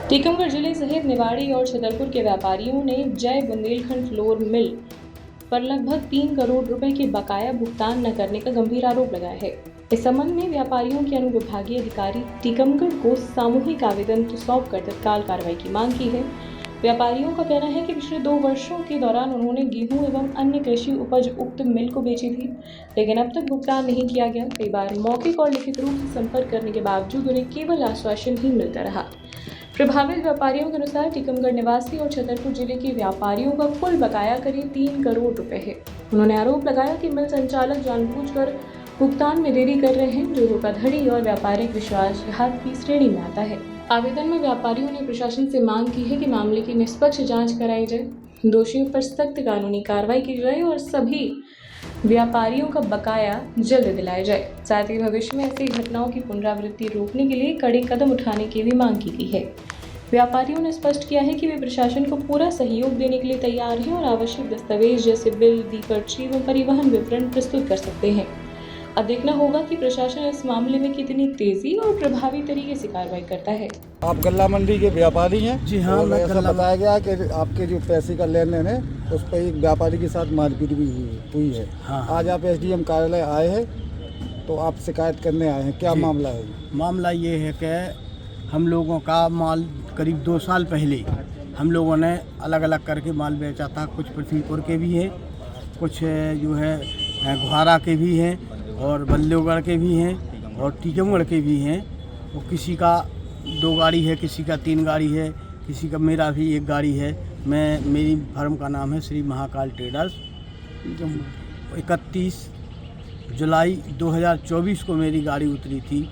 टीकमगढ़ जिले सहित निवाड़ी और छतरपुर के व्यापारियों ने जय बुंदेलखंड फ्लोर मिल पर लगभग 3 करोड़ रुपए के बकाया भुगतान न करने का गंभीर आरोप लगाया है। इस संबंध में व्यापारियों के अनुविभागीय अधिकारी टीकमगढ़ को सामूहिक आवेदन सौंप कर तत्काल कार्रवाई की मांग की है। व्यापारियों का कहना है कि पिछले 2 वर्षों के दौरान उन्होंने गेहूं एवं अन्य कृषि उपज उक्त मिल को बेची थी, लेकिन अब तक भुगतान नहीं किया गया। कई बार मौखिक और लिखित रूप से संपर्क करने के बावजूद उन्हें केवल आश्वासन ही मिलता रहा। प्रभावित व्यापारियों के अनुसार टीकमगढ़ निवासी और छतरपुर जिले के व्यापारियों का कुल बकाया करीब 3 करोड़ रुपए है। उन्होंने आरोप लगाया कि मिल संचालक जानबूझकर भुगतान में देरी कर रहे हैं, जो धोखाधड़ी और व्यापारिक विश्वासघात की श्रेणी में आता है। आवेदन में व्यापारियों ने प्रशासन से मांग की है कि मामले की निष्पक्ष जांच कराई जाए, दोषियों पर सख्त कानूनी कार्रवाई की जाए और सभी व्यापारियों का बकाया जल्द दिलाया जाए। साथ ही भविष्य में ऐसी घटनाओं की पुनरावृत्ति रोकने के लिए कड़े कदम उठाने की भी मांग की गई है। व्यापारियों ने स्पष्ट किया है कि वे प्रशासन को पूरा सहयोग देने के लिए तैयार हैं और आवश्यक दस्तावेज जैसे बिल, दी पर्ची एवं परिवहन विवरण प्रस्तुत कर सकते हैं। अब देखना होगा कि प्रशासन इस मामले में कितनी तेजी और प्रभावी तरीके से कार्रवाई करता है। आप गल्ला मंडी के व्यापारी हैं? जी हाँ, मैं ऐसा बताया गया कि आपके जो पैसे का लेन देन है उस पर एक व्यापारी के साथ मारपीट भी हुई है। हाँ। आज आप एसडीएम कार्यालय आए हैं तो आप शिकायत करने आए हैं, क्या मामला है? मामला ये है कि हम लोगों का माल करीब 2 साल पहले हम लोगों ने अलग अलग करके माल बेचा था। कुछ पृथ्वीपुर के भी हैं, कुछ जो है गुहारा के भी हैं और बल्लेगढ़ के भी हैं और टीकमगढ़ के भी हैं। और किसी का 2 गाड़ी है, किसी का 3 गाड़ी है, किसी का मेरा भी 1 गाड़ी है। मेरी फर्म का नाम है श्री महाकाल ट्रेडर्स। 31 जुलाई 2024 को मेरी गाड़ी उतरी थी,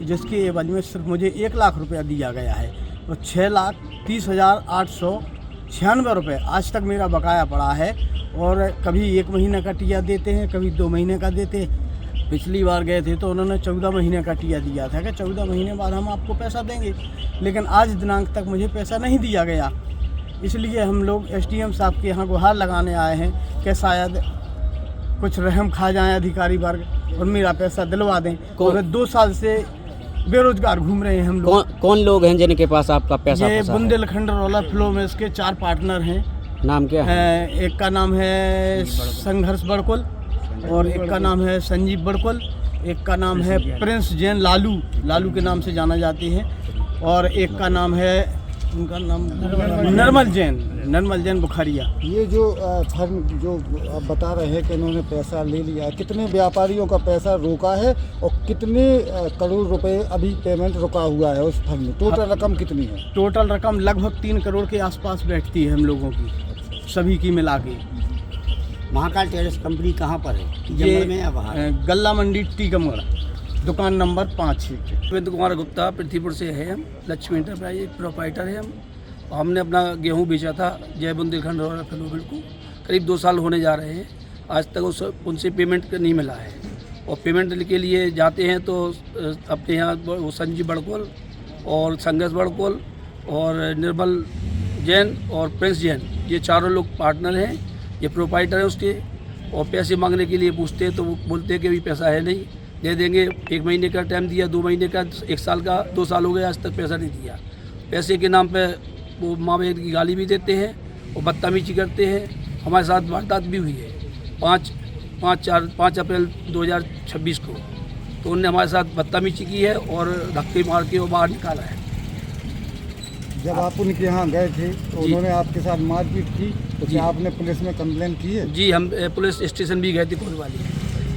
जिसके एवज में सिर्फ मुझे 1 लाख रुपया दिया गया है और 6,30,896 रुपये आज तक मेरा बकाया पड़ा है। और कभी 1 महीने का टिया देते हैं, कभी 2 महीने का देते हैं। पिछली बार गए थे तो उन्होंने 14 महीने का टिया दिया था कि 14 महीने बाद हम आपको पैसा देंगे, लेकिन आज दिनांक तक मुझे पैसा नहीं दिया गया। इसलिए हम लोग एसडीएम साहब के यहाँ गुहार लगाने आए हैं कि शायद कुछ रहम खा जाएं अधिकारी वर्ग और मेरा पैसा दिलवा दें। और 2 साल से बेरोजगार घूम रहे हैं हम लोग। कौन लोग हैं जिनके पास आपका पैसा? ये बुंदेलखंड रोलर फ्लो में इसके 4 पार्टनर हैं। नाम क्या है? एक का नाम है संघर्ष बड़कुल और एक का नाम है संजीव बड़कुल, एक का नाम है प्रिंस जैन, लालू के नाम से जाना जाती है, और एक का नाम है उनका नाम नरमल जैन बुखारिया। ये जो फर्म जो आप बता रहे हैं कि इन्होंने पैसा ले लिया, कितने व्यापारियों का पैसा रोका है और कितने करोड़ रुपए अभी पेमेंट रुका हुआ है उस फर्म में? टोटल रकम कितनी है? टोटल रकम लगभग 3 करोड़ के आसपास बैठती है हम लोगों की, सभी की मिला के। महाकाल टेरेस कंपनी कहाँ पर है? ये में या बाहर? गल्ला मंडी टीकमगढ़, दुकान नंबर 5 है। अरविंद कुमार गुप्ता, पृथ्वीपुर से है हम। लक्ष्मी एंटरप्राइज प्रोप्राइटर है हम। हमने अपना गेहूं बेचा था जय बुंदेलखंड रोलर फ्लो मिल को, करीब 2 साल होने जा रहे हैं। आज तक उनसे पेमेंट नहीं मिला है और पेमेंट के लिए जाते हैं तो अपने यहाँ वो संजीव बड़कोल और संघर्ष बड़कोल और निर्मल जैन और प्रिंस जैन, ये चारों लोग पार्टनर हैं, ये प्रोप्राइटर हैं उसके। और पैसे मांगने के लिए पूछते हैं तो वो बोलते हैं कि अभी पैसा है नहीं, दे देंगे। 1 महीने का टाइम दिया, 2 महीने का, 1 साल का, 2 साल हो गए, आज तक पैसा नहीं दिया। पैसे के नाम पे वो माँ बहन की गाली भी देते हैं और बदतमीजी करते हैं। हमारे साथ वारदात भी हुई है 5 अप्रैल 2026 को, तो उनने हमारे साथ बदतमीजी की है और धक्के मार के वो बाहर निकाला है। जब आप उनके यहाँ गए थे तो उन्होंने आपके साथ मारपीट की, तो क्या आपने पुलिस में कंप्लेन की है? जी, हम पुलिस स्टेशन भी गए थे कोतवाली,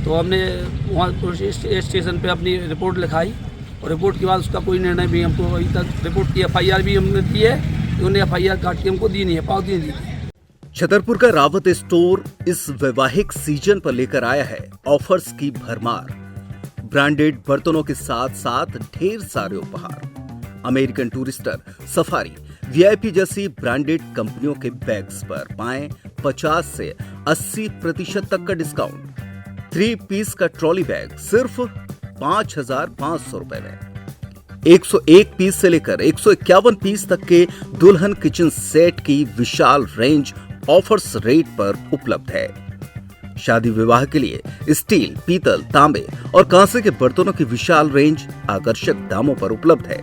तो हमने वहाँ पुलिस स्टेशन पे अपनी रिपोर्ट लिखाई और रिपोर्ट के बाद उसका कोई निर्णय भी हमको अभी तक, रिपोर्ट की FIR भी हमने दी है, उन्होंने FIR काट के हमको दी नहीं है, पावती नहीं दी है। छतरपुर का रावत स्टोर इस वैवाहिक सीजन पर लेकर आया है ऑफर्स की भरमार। ब्रांडेड बर्तनों के साथ साथ ढेर सारे उपहार। अमेरिकन टूरिस्टर, सफारी, VIP जैसी ब्रांडेड कंपनियों के बैग्स पर पाएं 50 से 80% तक का डिस्काउंट। 3 पीस का ट्रॉली बैग सिर्फ 5,500 रुपए में। 101 पीस से लेकर 151 पीस तक के दुल्हन किचन सेट की विशाल रेंज ऑफर्स रेट पर उपलब्ध है। शादी विवाह के लिए स्टील, पीतल, तांबे और कांसे के बर्तनों की विशाल रेंज आकर्षक दामों पर उपलब्ध है।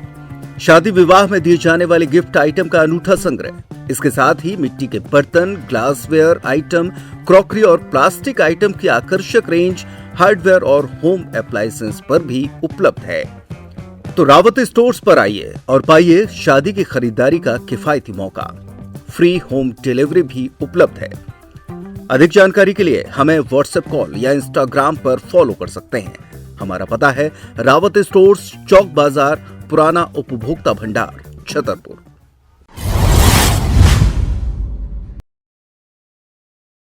शादी विवाह में दिए जाने वाले गिफ्ट आइटम का अनूठा संग्रह, इसके साथ ही मिट्टी के बर्तन, ग्लासवेयर आइटम, क्रॉकरी और प्लास्टिक आइटम की आकर्षक रेंज हार्डवेयर और होम अप्लायंसेस पर भी उपलब्ध है। तो रावत स्टोर्स पर आइए और पाइए शादी की खरीदारी का किफायती मौका। फ्री होम डिलीवरी भी उपलब्ध है। अधिक जानकारी के लिए हमें व्हाट्सएप कॉल या इंस्टाग्राम पर फॉलो कर सकते हैं। हमारा पता है रावत स्टोर्स, चौक बाजार, पुराना उपभोक्ता भंडार, छतरपुर।